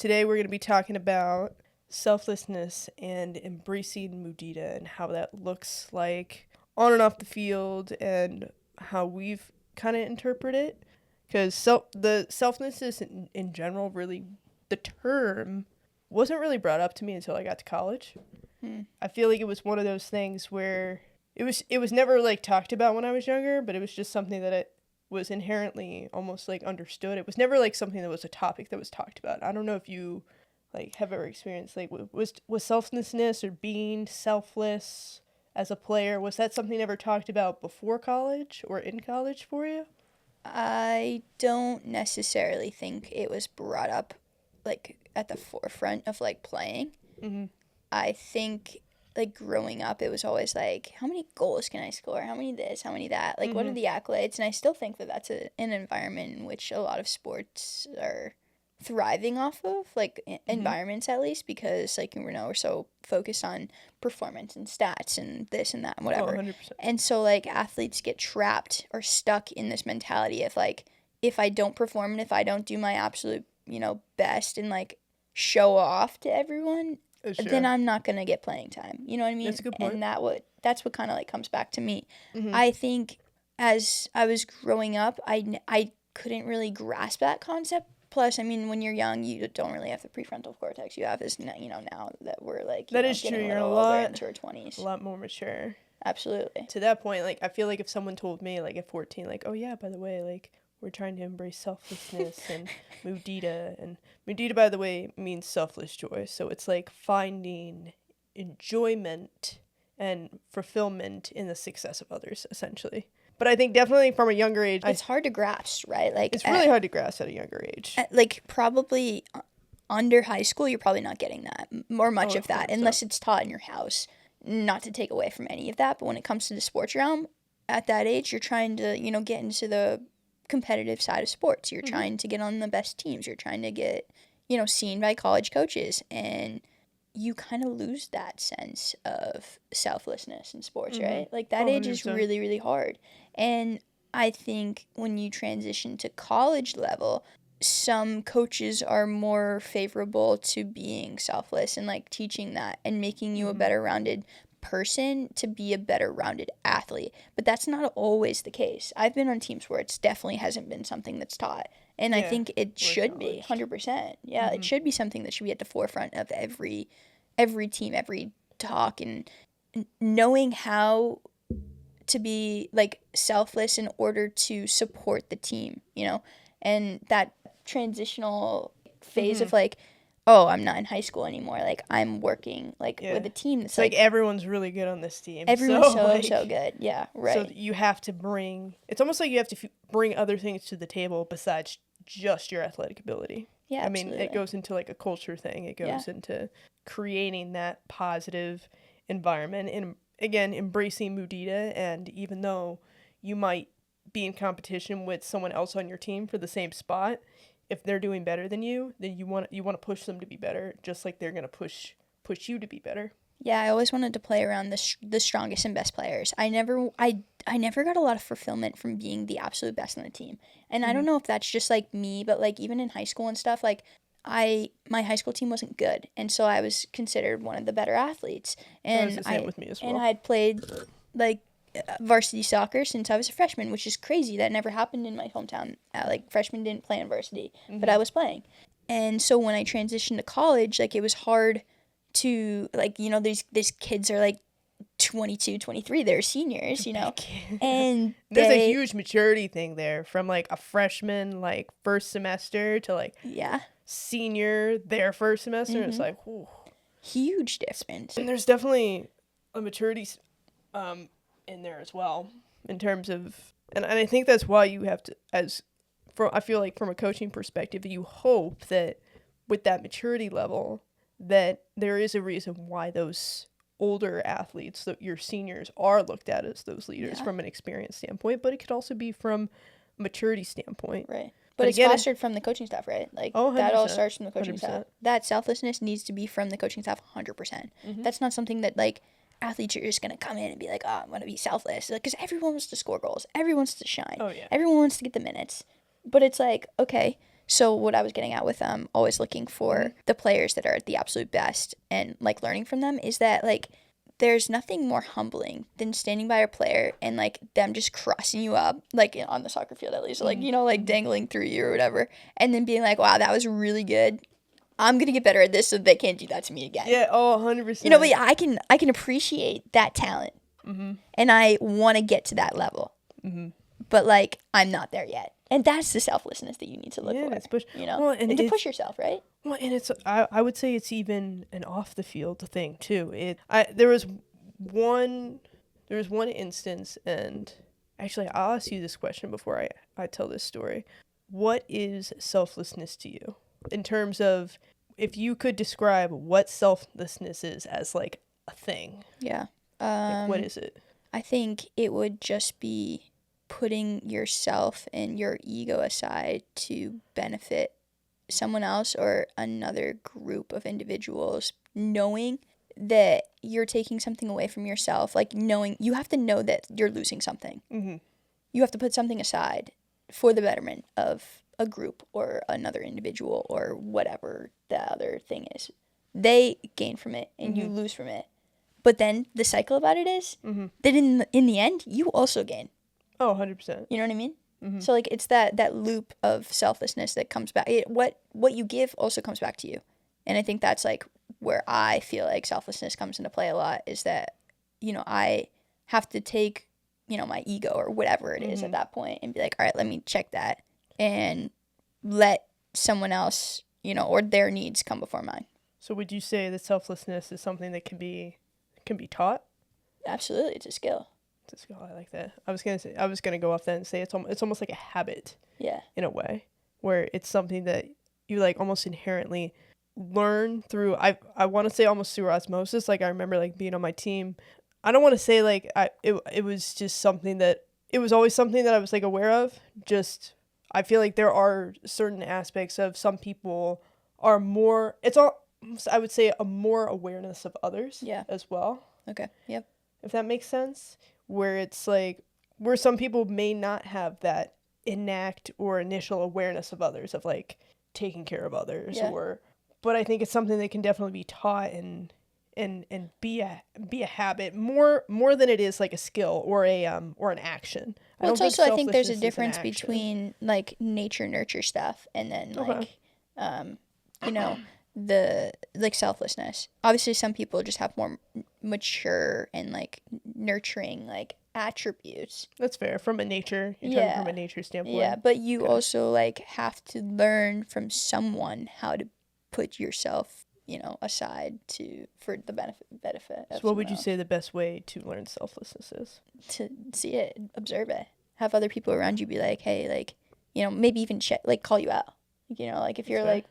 Today we're going to be talking about selflessness and embracing Mudita and how that looks like on and off the field and how we've kind of interpret it. Because the selflessness in general, really, the term wasn't really brought up to me until I got to college. I feel like it was one of those things where it was never like talked about when I was younger, but it was just something that it was inherently almost like understood. It was never like something that was a topic that was talked about. I don't know if you like have ever experienced like was selflessness or being selfless as a player, was that something ever talked about before college or in college for you? I don't necessarily think it was brought up like at the forefront of like playing. Mm-hmm. I think like growing up, it was always like, how many goals can I score? How many this? How many that? Like, what are the accolades? And I still think that that's an environment in which a lot of sports are thriving off of, like environments at least, because like we're so focused on performance and stats and this and that and Oh, whatever. 100%. And so like athletes get trapped or stuck in this mentality of like, if I don't perform and if I don't do my absolute, best and like show off to everyone, Sure. then I'm not gonna get playing time. You know what I mean? That's a good point. And that's what kind of like comes back to me. Mm-hmm. I think as I was growing up, I couldn't really grasp that concept. Plus, I mean, when you're young, you don't really have the prefrontal cortex. You have this, now that we're like, that is getting true. a You're little older into our 20s. A lot more mature. Absolutely. To that point, like I feel like if someone told me like at 14, like, oh yeah, by the way, like we're trying to embrace selflessness and Mudita, by the way, means selfless joy. So it's like finding enjoyment and fulfillment in the success of others, essentially. But I think definitely from a younger age, it's hard to grasp, right? Like it's really hard to grasp at a younger age. Like probably under high school, you're probably not getting that or much of that, unless it's taught in your house. Not to take away from any of that, but when it comes to the sports realm, at that age, you're trying to, get into the competitive side of sports. You're trying to get on the best teams. You're trying to get, seen by college coaches. And you kind of lose that sense of selflessness in sports, right? Like that age is really, really hard. And I think when you transition to college level, some coaches are more favorable to being selfless and like teaching that and making you a better rounded person to be a better rounded athlete. But that's not always the case. I've been on teams where it's definitely hasn't been something that's taught. And I think it should be 100%. Yeah, it should be something that should be at the forefront of every team, every talk, and knowing how to be like selfless in order to support the team, and that transitional phase of like, oh, I'm not in high school anymore. Like I'm working like with a team that's like everyone's really good on this team. Everyone's so good. Yeah, right. So you have to it's almost like you have to bring other things to the table besides just your athletic ability. Yeah, absolutely. I mean, it goes into like a culture thing. It goes into creating that positive environment and again, embracing Mudita. And even though you might be in competition with someone else on your team for the same spot, if they're doing better than you, then you want to push them to be better, just like they're going to push you to be better. Yeah, I always wanted to play around the strongest and best players. I never got a lot of fulfillment from being the absolute best on the team. And I don't know if that's just like me, but like even in high school and stuff, like my high school team wasn't good, and so I was considered one of the better athletes. And the same with me as well. And I had played like varsity soccer since I was a freshman, which is crazy. That never happened in my hometown. Like freshmen didn't play in varsity, but I was playing. And so when I transitioned to college, like it was hard to like, these kids are like 22, 23, they're seniors, and there's a huge maturity thing there from like a freshman, like first semester to like senior, their first semester. It's like, whew. Huge difference. And there's definitely a maturity in there as well in terms of, and I think that's why you have to, I feel like from a coaching perspective, you hope that with that maturity level that there is a reason why those older athletes, your seniors, are looked at as those leaders from an experience standpoint, but it could also be from a maturity standpoint. Right. But it's again, fostered from the coaching staff, right? Like, that all starts from the coaching 100%. Staff. That selflessness needs to be from the coaching staff 100%. That's not something that, like, athletes are just going to come in and be like, oh, I'm going to be selfless. Because everyone wants to score goals. Everyone wants to shine. Oh, yeah. Everyone wants to get the minutes. But it's like, okay, So what I was getting at with always looking for the players that are at the absolute best and like learning from them is that like there's nothing more humbling than standing by a player and like them just crossing you up, like on the soccer field at least, like, you know, like dangling through you or whatever, and then being like, wow, that was really good. I'm gonna get better at this so they can't do that to me again. Yeah, 100%. You know, but I can appreciate that talent, and I want to get to that level, but like I'm not there yet. And that's the selflessness that you need to look for, you know, well, and to push yourself, right? Well, and it's I would say it's even an off the field thing too. There was one instance, and actually I'll ask you this question before I tell this story. What is selflessness to you in terms of if you could describe what selflessness is as like a thing? Yeah. Like, what is it? I think it would just be putting yourself and your ego aside to benefit someone else or another group of individuals, knowing that you're taking something away from yourself, like knowing you have to know that you're losing something. You have to put something aside for the betterment of a group or another individual or whatever the other thing is. They gain from it and you lose from it. But then the cycle about it is that in the end, you also gain. Oh, 100%. You know what I mean? So like it's that loop of selflessness that comes back. What you give also comes back to you. And I think that's like where I feel like selflessness comes into play a lot, is that, you know, I have to take, you know, my ego or whatever it is at that point and be like, all right, let me check that and let someone else, you know, or their needs come before mine. So would you say that selflessness is something that can be taught? Absolutely, it's a skill. It's a skill. I like that. I was gonna go off that and say it's almost like a habit. Yeah. In a way, where it's something that you like almost inherently learn through. I want to say almost through osmosis. Like I remember like being on my team. I don't want to say like it was just something that it was always something that I was like aware of. Just I feel like there are certain aspects of some people are more. It's all. I would say a more awareness of others. Yeah. As well. Okay. Yep. If that makes sense, where it's like where some people may not have that innate or initial awareness of others, of like taking care of others, but I think it's something that can definitely be taught and be a habit more than it is like a skill or an action. Well, it's also I think there's a difference between like nature nurture stuff and then like you know, the like selflessness. Obviously some people just have more mature and like nurturing like attributes. That's fair. From a nature standpoint. Yeah, but you also like have to learn from someone how to put yourself, you know, aside for the benefit. So what would you say the best way to learn selflessness is? To see it, observe it, have other people around you be like, hey, like, you know, maybe even like call you out. You know, like if you're like,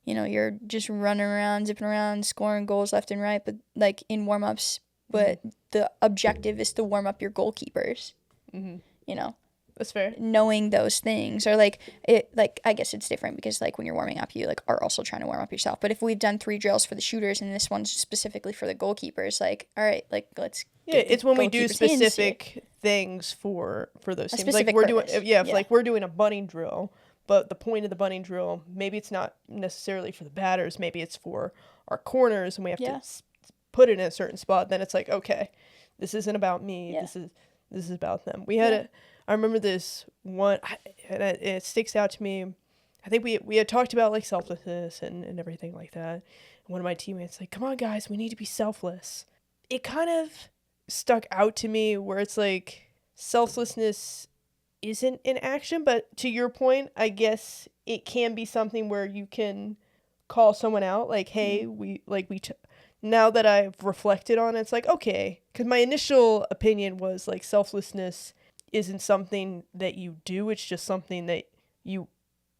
you know, you're just running around, zipping around, scoring goals left and right, but like in warm-ups, but the objective is to warm up your goalkeepers. You know, that's fair. Knowing those things, or like it, like I guess it's different because like when you're warming up, you like are also trying to warm up yourself. But if we've done 3 drills for the shooters and this one's specifically for the goalkeepers, like all right, like let's. Yeah, it's when we do specific things for those teams. Like we're doing, like we're doing a bunting drill. But the point of the bunting drill, maybe it's not necessarily for the batters. Maybe it's for our corners, and we have to put it in a certain spot. Then it's like, okay, this isn't about me. Yeah. This is about them. We had I remember this one, and it sticks out to me. I think we had talked about like selflessness and everything like that. And one of my teammates like, come on guys, we need to be selfless. It kind of stuck out to me where it's like selflessness isn't in action, but to your point, I guess it can be something where you can call someone out like, hey, now that I've reflected on it, it's like, okay, because my initial opinion was like selflessness isn't something that you do, it's just something that you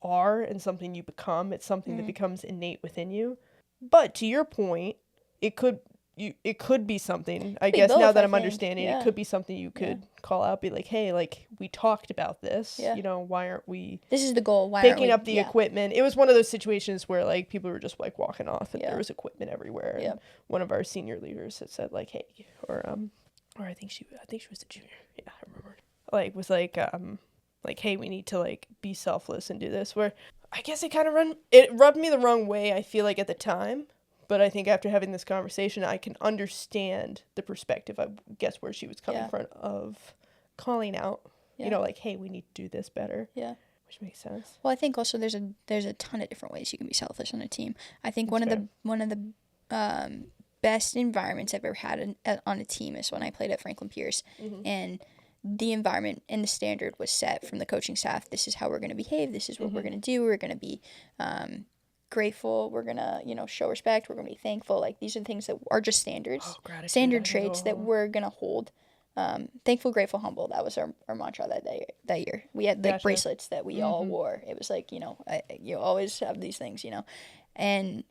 are and something you become. It's something that becomes innate within you. But to your point, it could be something, I guess, both, now that I'm understanding, it could be something you could call out, be like, hey, like, we talked about this, you know, why aren't we... This is the goal, why picking up the equipment. It was one of those situations where, like, people were just, like, walking off, and there was equipment everywhere, and one of our senior leaders had said, like, hey, or I think she was a junior, I remember, like, was like, like, hey, we need to like be selfless and do this, where I guess it kind of rubbed me the wrong way, I feel like, at the time. But I think after having this conversation, I can understand the perspective, I guess, where she was coming from, of calling out, you know, like, hey, we need to do this better. Yeah. Which makes sense. Well, I think also there's a ton of different ways you can be selfish on a team. I think one of the best environments I've ever had on a team is when I played at Franklin Pierce, and the environment and the standard was set from the coaching staff. This is how we're going to behave. This is what we're going to do. We're going to be grateful. We're going to, show respect. We're going to be thankful. Like, these are things that are just standards, standard traits that we're going to hold. Thankful, grateful, humble. That was our mantra that year. We had like bracelets that we all wore. It was like, you always have these things, and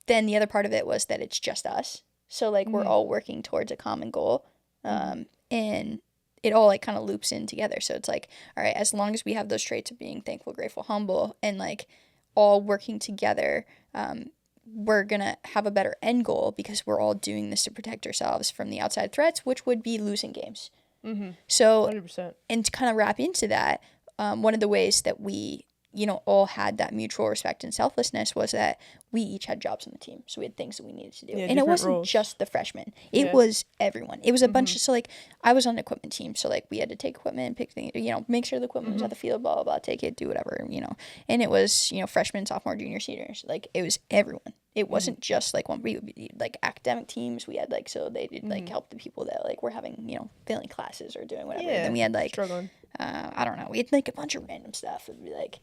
then the other part of it was that it's just us. So like we're all working towards a common goal, and it all like kind of loops in together. So it's like, all right, as long as we have those traits of being thankful, grateful, humble, and like all working together, we're going to have a better end goal because we're all doing this to protect ourselves from the outside threats, which would be losing games. So, 100%. And to kind of wrap into that, one of the ways that we, all had that mutual respect and selflessness was that we each had jobs on the team. So we had things that we needed to do. And it wasn't just the freshmen. It was everyone. It was a bunch of, so like I was on the equipment team. So like we had to take equipment, pick things, make sure the equipment was at the field, blah, blah, blah, take it, do whatever, And it was, freshmen, sophomore, junior, seniors. Like it was everyone. It wasn't just like one, we would be like academic teams. We had like, so they did like help the people that like were having, failing classes or doing whatever. And then we had like, struggling. I don't know. We had like a bunch of random stuff. It would be like,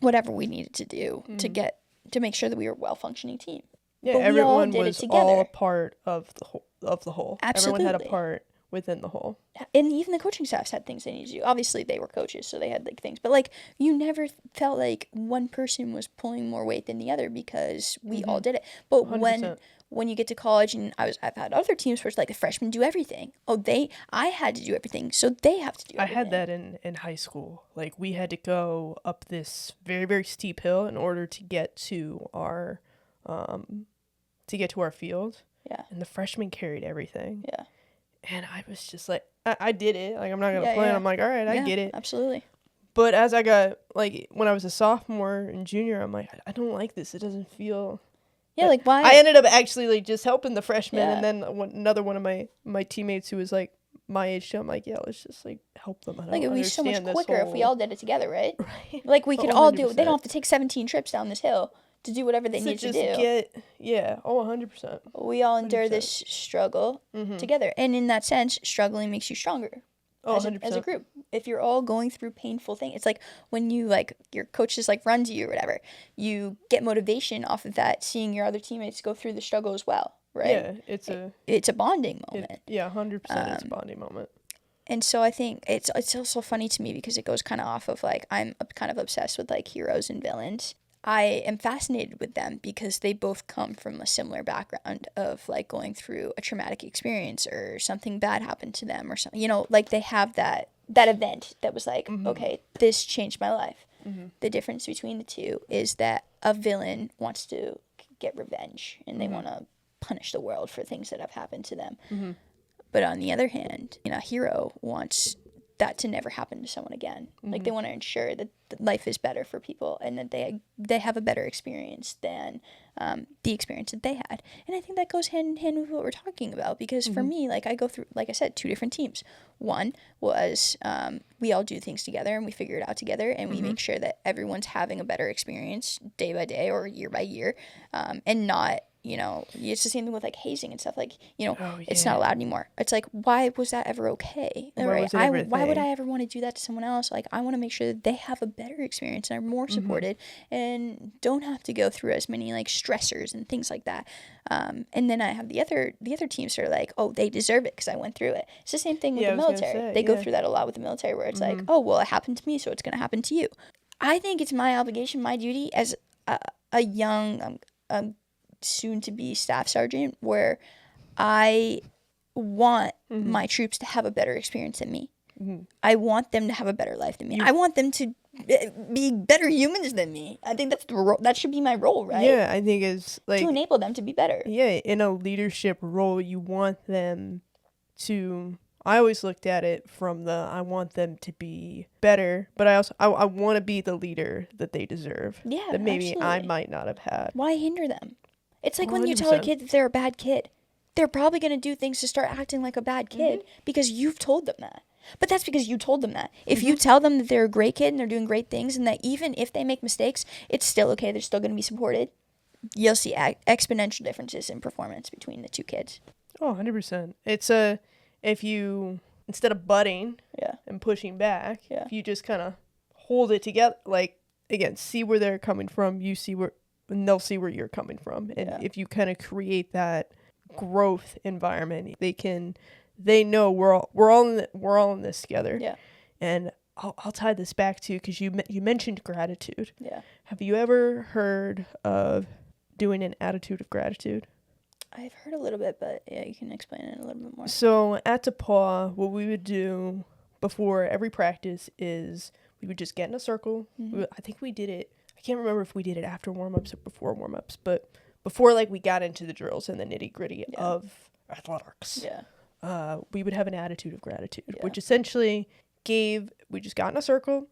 whatever we needed to do to make sure that we were a well-functioning team. Yeah, but everyone was all a part of the whole. Absolutely. Everyone had a part within the whole. And even the coaching staffs had things they needed to do. Obviously, they were coaches, so they had like things. But like, you never felt like one person was pulling more weight than the other because we all did it. But 100%. when you get to college, and I've had other teams where it's like the freshmen do everything. I had to do everything, so they have to do everything. I had that in high school. Like, we had to go up this very, very steep hill in order to get to our field. Yeah. And the freshmen carried everything. Yeah. And I was just like, I did it. Like, I'm not going to play. I'm like, all right, I get it. Absolutely. But as I got, like, when I was a sophomore and junior, I'm like, I don't like this. It doesn't feel... Yeah, like, why? I ended up actually, like, just helping the freshmen. And then another one of my teammates who was, like, my age too, I'm like, yeah, let's just, like, help them. Like, it would be so much quicker if we all did it together, right? Right. Like, we could all do it. They don't have to take 17 trips down this hill to do whatever they need to do. 100%. We all endure this struggle together. And in that sense, struggling makes you stronger. Oh, as a group. If you're all going through painful things, it's like when you like your coaches like run to you or whatever, you get motivation off of that, seeing your other teammates go through the struggle as well, right? Yeah, it's a bonding moment. 100%. It's a bonding moment. And so I think it's also funny to me because it goes kind of off of like I'm kind of obsessed with like heroes and villains. I am fascinated with them because they both come from a similar background of like going through a traumatic experience or something bad happened to them or something, like they have that event that was like, okay, this changed my life. The difference between the two is that a villain wants to get revenge and they want to punish the world for things that have happened to them. But on the other hand, a hero wants that to never happen to someone again. Like they want to ensure that life is better for people and that they have a better experience than the experience that they had. And I think that goes hand in hand with what we're talking about because for me, like I go through, like I said, 2 different teams. One was we all do things together and we figure it out together and we make sure that everyone's having a better experience day by day or year by year, and not, it's the same thing with like hazing and stuff. Like, it's not allowed anymore. It's like, why was that ever okay? Right? Why would I ever want to do that to someone else? Like, I want to make sure that they have a better experience and are more supported and don't have to go through as many like stressors and things like that. And then I have the other teams that are like, oh, they deserve it because I went through it. It's the same thing with the military. They go through that a lot with the military where it's like, oh, well, it happened to me, so it's going to happen to you. I think it's my obligation, my duty as a young, soon-to-be staff sergeant where I want my troops to have a better experience than me. I want them to have a better life than me. I want them to be better humans than me. I think that should be my role, right? Yeah, I think it's like... to enable them to be better. Yeah, in a leadership role, you want them to I always looked at it from I want them to be better, but I want to be the leader that they deserve. Yeah, that maybe absolutely. I might not have had. Why hinder them? It's like 100%. when you tell a kid that they're a bad kid. They're probably going to do things to start acting like a bad kid because you've told them that. But that's because you told them that. If you tell them that they're a great kid and they're doing great things and that even if they make mistakes, it's still okay, they're still going to be supported, you'll see exponential differences in performance between the two kids. Oh, 100%. It's if you, instead of butting and pushing back, if you just kind of hold it together, like, again, see where they're coming from, and they'll see where you're coming from. And if you kind of create that growth environment, they know we're all in this together. Yeah. And I'll tie this back to, because you mentioned gratitude. Yeah. Have you ever heard of doing an attitude of gratitude? I've heard a little bit, but yeah, you can explain it a little bit more. So at DePaul, what we would do before every practice is we would just get in a circle. I think we did it. I can't remember if we did it after warm-ups or before warm-ups, but before, like, we got into the drills and the nitty-gritty of athletics. Yeah. We would have an attitude of gratitude, which essentially we just got in a circle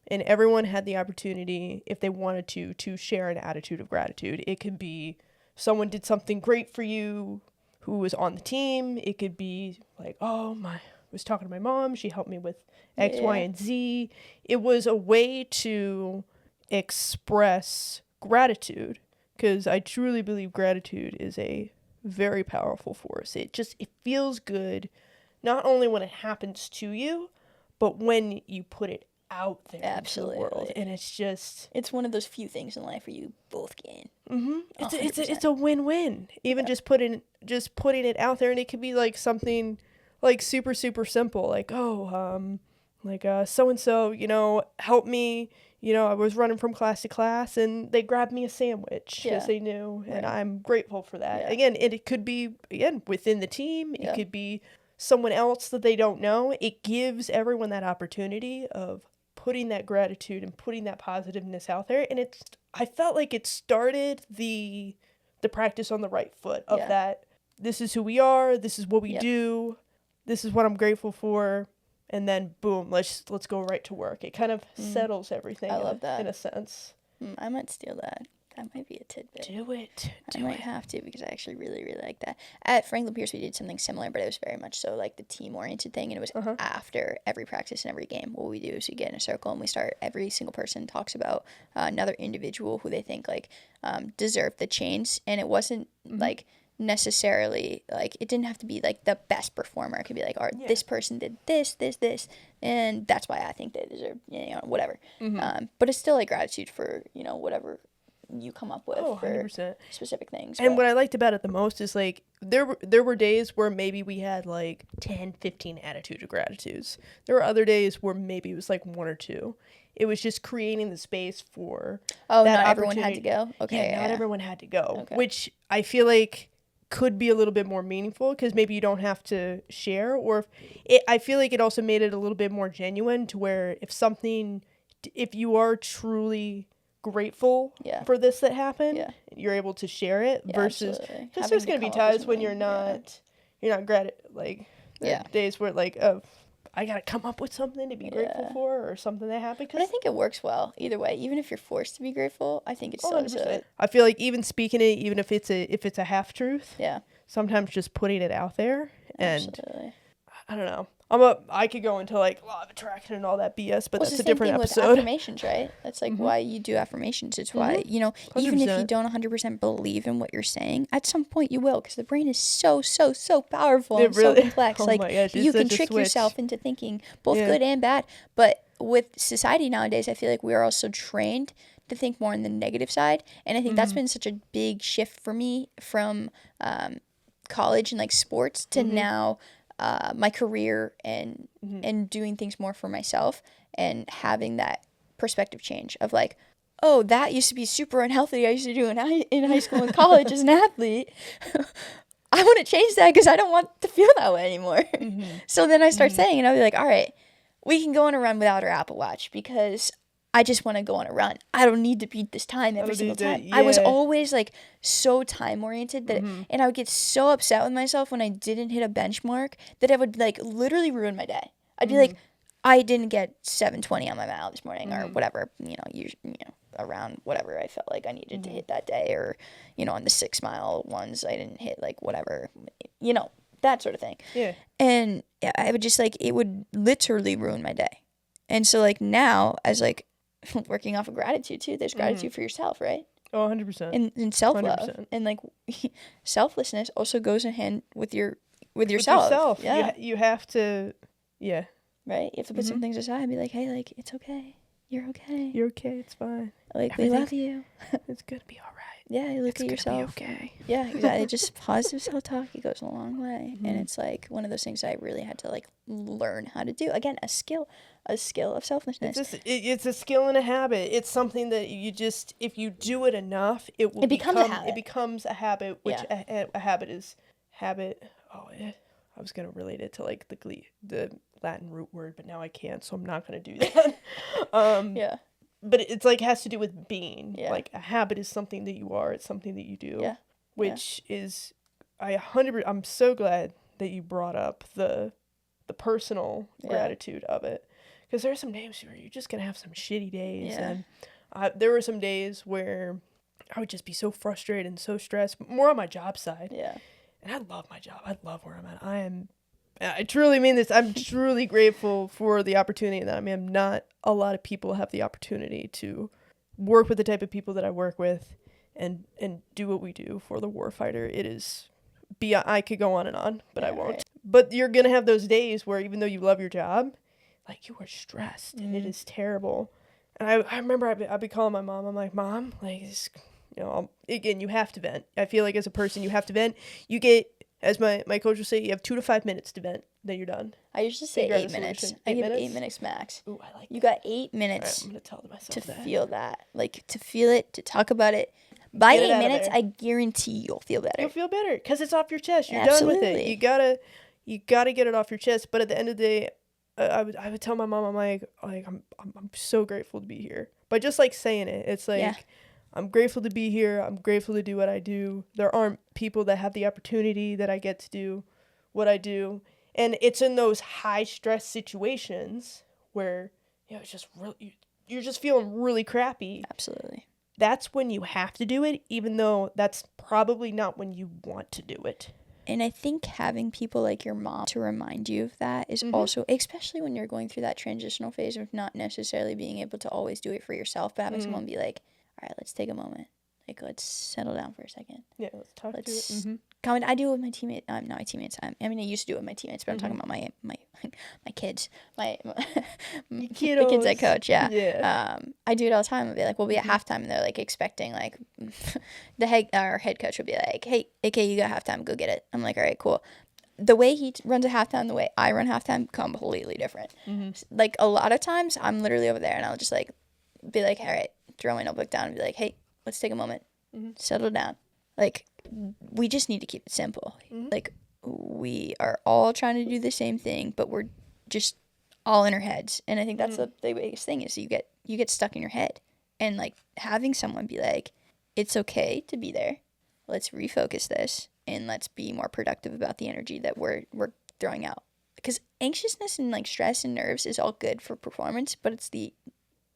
and everyone had the opportunity, if they wanted to share an attitude of gratitude. It could be someone did something great for you who was on the team. It could be like, I was talking to my mom, she helped me with X, Y, and Z. It was a way to express gratitude, because I truly believe gratitude is a very powerful force. It feels good, not only when it happens to you, but when you put it out there into the world. And it's one of those few things in life where you both gain. It's a win-win. Even just putting it out there, and it could be like something like super, super simple, like, so-and-so, help me, I was running from class to class and they grabbed me a sandwich because they knew, and I'm grateful for that. Again, it could be, within the team. It could be someone else that they don't know. It gives everyone that opportunity of putting that gratitude and putting that positiveness out there. And I felt like it started the practice on the right foot of that. This is who we are. This is what we do. This is what I'm grateful for. And then boom, let's go right to work. It kind of settles everything. I love that. In a sense. I might steal that. That might be a tidbit. Do it. I might have to, because I actually really, really like that. At Franklin Pierce, we did something similar, but it was very much so like the team-oriented thing, and it was after every practice and every game. What we do is we get in a circle and we start, every single person talks about another individual who they think like deserved the change, and it wasn't like necessarily like, it didn't have to be like the best performer. It could be like, this person did this, and that's why I think they deserve, whatever. But it's still like gratitude for, whatever you come up with for 100%. Specific things. And what I liked about it the most is like there were days where maybe we had like 10, 15 attitude of gratitudes. There were other days where maybe it was like 1 or 2. It was just creating the space for that not everyone had to go. Okay, not everyone had to go, which I feel like could be a little bit more meaningful, because maybe you don't have to share, or I feel like it also made it a little bit more genuine, to where if you are truly grateful for this that happened, you're able to share it, versus because there's going to be times when you're not days where like, I gotta come up with something to be grateful for, or something that happened. But I think it works well either way. Even if you're forced to be grateful, I think it's still good. I feel like even speaking it, even if it's a half truth, sometimes just putting it out there, and I don't know. I could go into like law of attraction and all that BS, but that's a different episode. With affirmations, right? That's like why you do affirmations. It's why, even if you don't 100% believe in what you're saying, at some point you will, because the brain is so powerful and so complex. Oh my gosh, you can trick yourself into thinking both good and bad. But with society nowadays, I feel like we are also trained to think more on the negative side. And I think that's been such a big shift for me from college and like sports to now my career and doing things more for myself, and having that perspective change of like, oh, that used to be super unhealthy. I used to do in high school and college as an athlete. I want to change that because I don't want to feel that way anymore. So then I start saying, and I'll be like, all right, we can go on a run without our Apple Watch, because I just want to go on a run. I don't need to beat this time every single time. I was always like so time oriented that, and I would get so upset with myself when I didn't hit a benchmark that I would like literally ruin my day. I'd be like, I didn't get 720 on my mile this morning or whatever, around whatever I felt like I needed to hit that day, or, on the 6 mile ones, I didn't hit like whatever, that sort of thing. Yeah. And I would just like, it would literally ruin my day. And so like now as like, working off of gratitude too, there's gratitude for yourself, right? Oh, 100%. And self-love 100%. And like selflessness also goes in hand with yourself. With yourself. Yeah. You have to, yeah. Right? You have to put some things aside and be like, hey, like, it's okay. You're okay. You're okay. It's fine. Like, we love you. It's going to be all right. Yeah, you look at yourself. It's going to be okay. Yeah, exactly. Just positive self-talk. It goes a long way. And it's like one of those things I really had to like learn how to do. Again, a skill of selflessness. It's a skill and a habit. It's something that you just, if you do it enough, it becomes a habit. It becomes a habit, which a habit is habit. Oh, yeah. I was going to relate it to like the Latin root word, but now I can't, so I'm not going to do that. Yeah. But it's like has to do with being. Yeah. Like a habit is something that you are. It's something that you do. Yeah. Which is, I'm so glad that you brought up the personal gratitude of it. Because there are some days where you're just going to have some shitty days. Yeah. And there were some days where I would just be so frustrated and so stressed, more on my job side. Yeah. And I love my job. I love where I'm at. I truly mean this. I'm truly grateful for the opportunity that not a lot of people have the opportunity to work with the type of people that I work with and do what we do for the warfighter. It is I could go on, but I won't. Right. But you're going to have those days where even though you love your job, like you are stressed and it is terrible. And I remember I'd be calling my mom. I'm like, Mom, like, again, you have to vent. I feel like as a person, you have to vent. You get, as my coach will say, you have 2 to 5 minutes to vent. Then you're done. I usually say 8 minutes. I give 8 minutes max. Ooh, I like that. You got 8 minutes. Right, I'm gonna tell myself to feel that. Like, to feel it, to talk about it. By 8 minutes, I guarantee you'll feel better. You'll feel better because it's off your chest. You're done with it. You gotta get it off your chest. But at the end of the day, I would tell my mom, I'm like I'm so grateful to be here. By just like saying it, it's like I'm grateful to be here. I'm grateful to do what I do. There aren't people that have the opportunity that I get to do what I do, and it's in those high stress situations where it's just really you're just feeling really crappy. Absolutely. That's when you have to do it, even though that's probably not when you want to do it. And I think having people like your mom to remind you of that is also, especially when you're going through that transitional phase of not necessarily being able to always do it for yourself, but having someone be like, all right, let's take a moment. Like, let's settle down for a second. Yeah, let's talk to it. Comment. I do it with my teammates. Not my teammates. I used to do it with my teammates, but I'm talking about my kids. My the kids I coach. Yeah. I do it all the time. I'll be like, we'll be at halftime, and they're like expecting like our head coach will be like, hey, AK, you got halftime. Go get it. I'm like, all right, cool. The way he runs a halftime, the way I run halftime, completely different. Like a lot of times, I'm literally over there, and I'll just like be like, all right, throw my notebook down, and be like, hey, let's take a moment, settle down. Like, we just need to keep it simple. Like, we are all trying to do the same thing, but we're just all in our heads. And I think that's the biggest thing is you get stuck in your head. And, like, having someone be like, it's okay to be there. Let's refocus this, and let's be more productive about the energy that we're throwing out. Because anxiousness and, like, stress and nerves is all good for performance, but it's the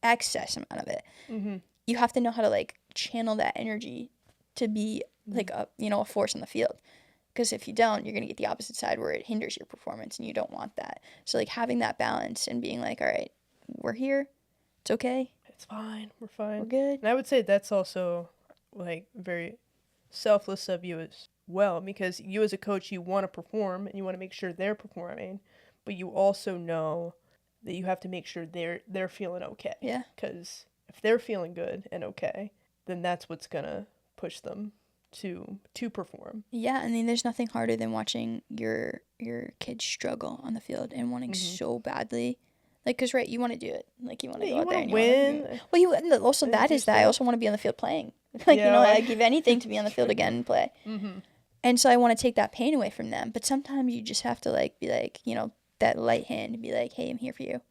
excess amount of it. You have to know how to, like, channel that energy to be like a force on the field, because if you don't, you're gonna get the opposite side where it hinders your performance, and you don't want that. So like having that balance and being like, all right, we're here, it's okay, it's fine, we're fine, we're good. And I would say that's also like very selfless of you as well, because you as a coach, you want to perform and you want to make sure they're performing, but you also know that you have to make sure they're feeling okay. Yeah. Because if they're feeling good and okay, then that's what's gonna push them to perform. Yeah, I mean, there's nothing harder than watching your kids struggle on the field and wanting so badly, like, because right, you want to do it, like you want to go out there and win. I also want to be on the field playing, like I give anything to be on the field again and play. And so I want to take that pain away from them, but sometimes you just have to like be like that light hand and be like, hey, I'm here for you.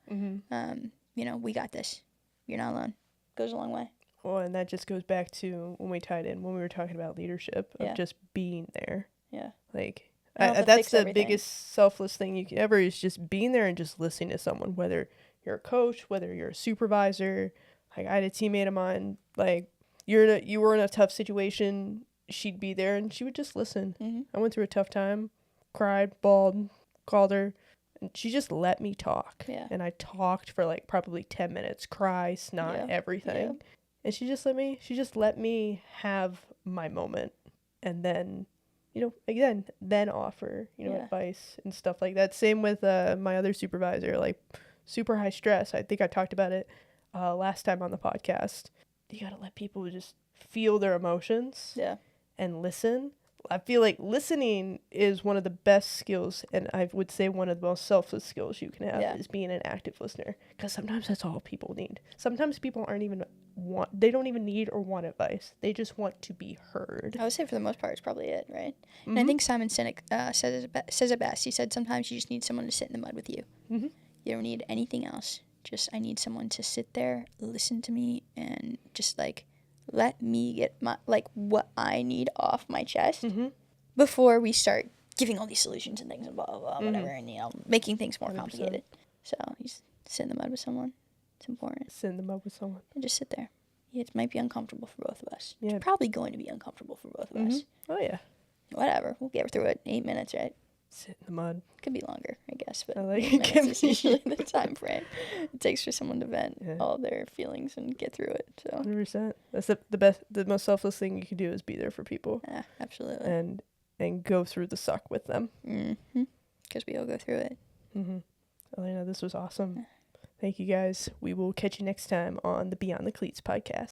We got this. you're not alone. Goes a long way. Well, and that just goes back to when we tied in when we were talking about leadership of just being there. Yeah. Like that's the biggest selfless thing you can ever is just being there and just listening to someone, whether you're a coach, whether you're a supervisor. Like I had a teammate of mine, like you were in a tough situation, she'd be there and she would just listen. Mm-hmm. I went through a tough time, cried, bawled, called her, and she just let me talk. Yeah. And I talked for like probably 10 minutes, cry, snot, everything. Yeah. And she just let me have my moment. And then, again, then offer, advice and stuff like that. Same with my other supervisor, like super high stress. I think I talked about it last time on the podcast. You got to let people just feel their emotions. Yeah. And listen. I feel like listening is one of the best skills, and I would say one of the most selfless skills you can have is being an active listener. Because sometimes that's all people need. Sometimes people they don't even need or want advice. They just want to be heard. I would say for the most part, it's probably it, right? Mm-hmm. And I think Simon Sinek says it best. He said sometimes you just need someone to sit in the mud with you. Mm-hmm. You don't need anything else. Just I need someone to sit there, listen to me, and just like let me get my what I need off my chest before we start giving all these solutions and things and blah blah blah whatever, and making things more 100%. complicated. So you just sit in the mud with someone. It's important. Sit in the mud with someone. And just sit there. Yeah, it might be uncomfortable for both of us. Yeah. It's probably going to be uncomfortable for both of us. Oh yeah. Whatever. We'll get through it. 8 minutes, right? Sit in the mud. Could be longer, I guess, but I like 8 minutes is usually the time frame it takes for someone to vent all their feelings and get through it. So 100%. That's the most selfless thing you can do is be there for people. Yeah, absolutely. And go through the suck with them. Because we all go through it. Elena, this was awesome. Thank you guys. We will catch you next time on the Beyond the Cleats podcast.